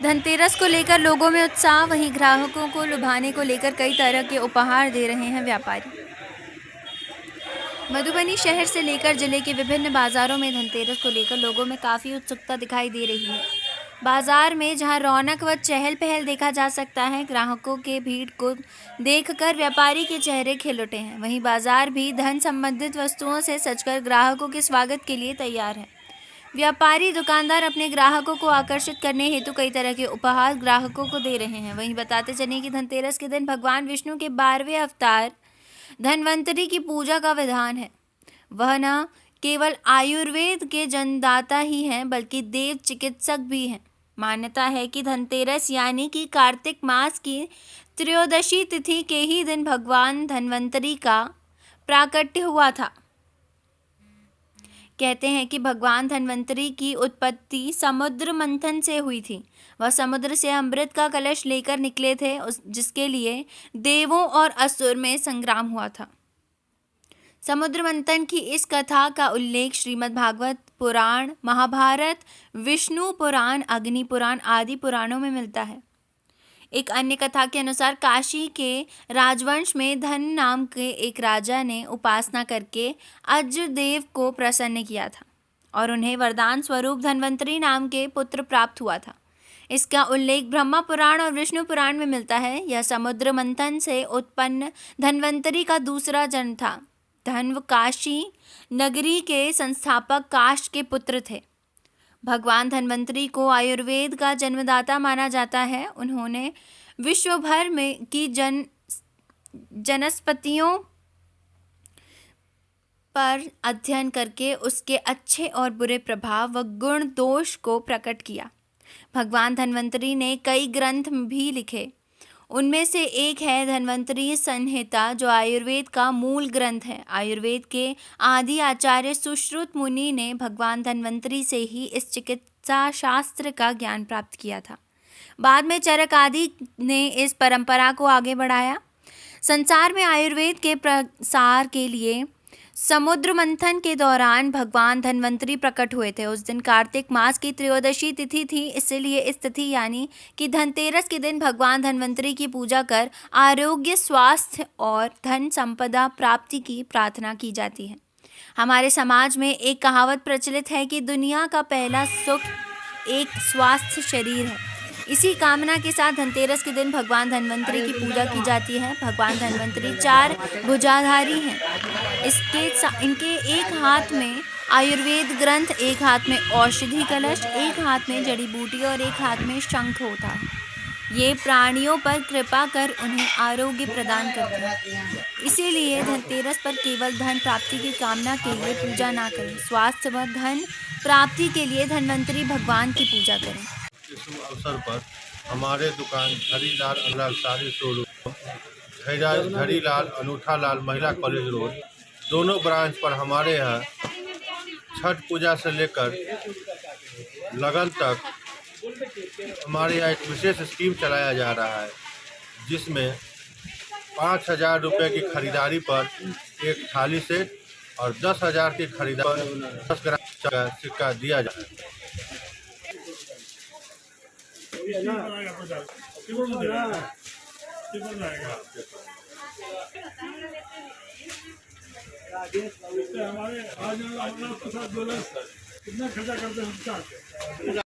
धनतेरस को लेकर लोगों में उत्साह, वहीं ग्राहकों को लुभाने को लेकर कई तरह के उपहार दे रहे हैं व्यापारी। मधुबनी शहर से लेकर जिले के विभिन्न बाजारों में धनतेरस को लेकर लोगों में काफ़ी उत्सुकता दिखाई दे रही है। बाजार में जहां रौनक व चहल पहल देखा जा सकता है, ग्राहकों के भीड़ को देखकर व्यापारी के चेहरे खिल उठे हैं। वहीं बाजार भी धन संबंधित वस्तुओं से सजकर ग्राहकों के स्वागत के लिए तैयार है। व्यापारी दुकानदार अपने ग्राहकों को आकर्षित करने हेतु कई तरह के उपहार ग्राहकों को दे रहे हैं। वहीं बताते चलें कि धनतेरस के दिन भगवान विष्णु के 12वें अवतार धन्वंतरि की पूजा का विधान है। वह न केवल आयुर्वेद के जन्मदाता ही हैं, बल्कि देव चिकित्सक भी हैं। मान्यता है कि धनतेरस यानी कि कार्तिक मास की त्रयोदशी तिथि के ही दिन भगवान धन्वंतरि का प्राकट्य हुआ था। कहते हैं कि भगवान धन्वंतरि की उत्पत्ति समुद्र मंथन से हुई थी। वह समुद्र से अमृत का कलश लेकर निकले थे, जिसके लिए देवों और असुर में संग्राम हुआ था। समुद्र मंथन की इस कथा का उल्लेख श्रीमद् भागवत पुराण, महाभारत, विष्णु पुराण, अग्नि पुराण आदि पुराणों में मिलता है। एक अन्य कथा के अनुसार काशी के राजवंश में धन नाम के एक राजा ने उपासना करके अज्रदेव को प्रसन्न किया था और उन्हें वरदान स्वरूप धन्वंतरि नाम के पुत्र प्राप्त हुआ था। इसका उल्लेख ब्रह्मा पुराण और विष्णु पुराण में मिलता है। यह समुद्र मंथन से उत्पन्न धन्वंतरि का दूसरा जन्म था। धन्व काशी नगरी के संस्थापक काश के पुत्र थे। भगवान धन्वंतरि को आयुर्वेद का जन्मदाता माना जाता है। उन्होंने विश्व भर में की वनस्पतियों पर अध्ययन करके उसके अच्छे और बुरे प्रभाव व गुण दोष को प्रकट किया। भगवान धन्वंतरि ने कई ग्रंथ भी लिखे। उनमें से एक है धन्वंतरि संहिता, जो आयुर्वेद का मूल ग्रंथ है। आयुर्वेद के आदि आचार्य सुश्रुत मुनि ने भगवान धन्वंतरि से ही इस चिकित्सा शास्त्र का ज्ञान प्राप्त किया था। बाद में चरक आदि ने इस परंपरा को आगे बढ़ाया। संसार में आयुर्वेद के प्रसार के लिए समुद्र मंथन के दौरान भगवान धन्वंतरि प्रकट हुए थे। उस दिन कार्तिक मास की त्रयोदशी तिथि थी, इसलिए इस तिथि यानी कि धनतेरस के दिन भगवान धन्वंतरि की पूजा कर आरोग्य, स्वास्थ्य और धन संपदा प्राप्ति की प्रार्थना की जाती है। हमारे समाज में एक कहावत प्रचलित है कि दुनिया का पहला सुख एक स्वस्थ शरीर है। इसी कामना के साथ धनतेरस के दिन भगवान धन्वंतरि की पूजा की जाती है। भगवान धन्वंतरि 4 भुजाधारी हैं। इनके एक हाथ में आयुर्वेद ग्रंथ, एक हाथ में औषधि कलश, एक हाथ में जड़ी बूटी और एक हाथ में शंख होता है। ये प्राणियों पर कृपा कर उन्हें आरोग्य प्रदान करते हैं। इसीलिए धनतेरस पर केवल धन प्राप्ति की कामना के लिए पूजा ना करें, स्वास्थ्य व धन प्राप्ति के लिए धन्वंतरि भगवान की पूजा करें। इस अवसर पर हमारे दुकान हरीलाल साड़ी शोरूम, हरीलाल अनूठा लाल महिला कॉलेज रोड, दोनों ब्रांच पर हमारे यहाँ छठ पूजा से लेकर लगन तक हमारे यहाँ एक विशेष स्कीम चलाया जा रहा है, जिसमें 5,000 रुपये की खरीदारी पर एक थाली सेट और 10,000 की खरीदारी पर 10 ग्राम का सिक्का दिया जाता है। हमारे आज कितना खर्चा करते हैं।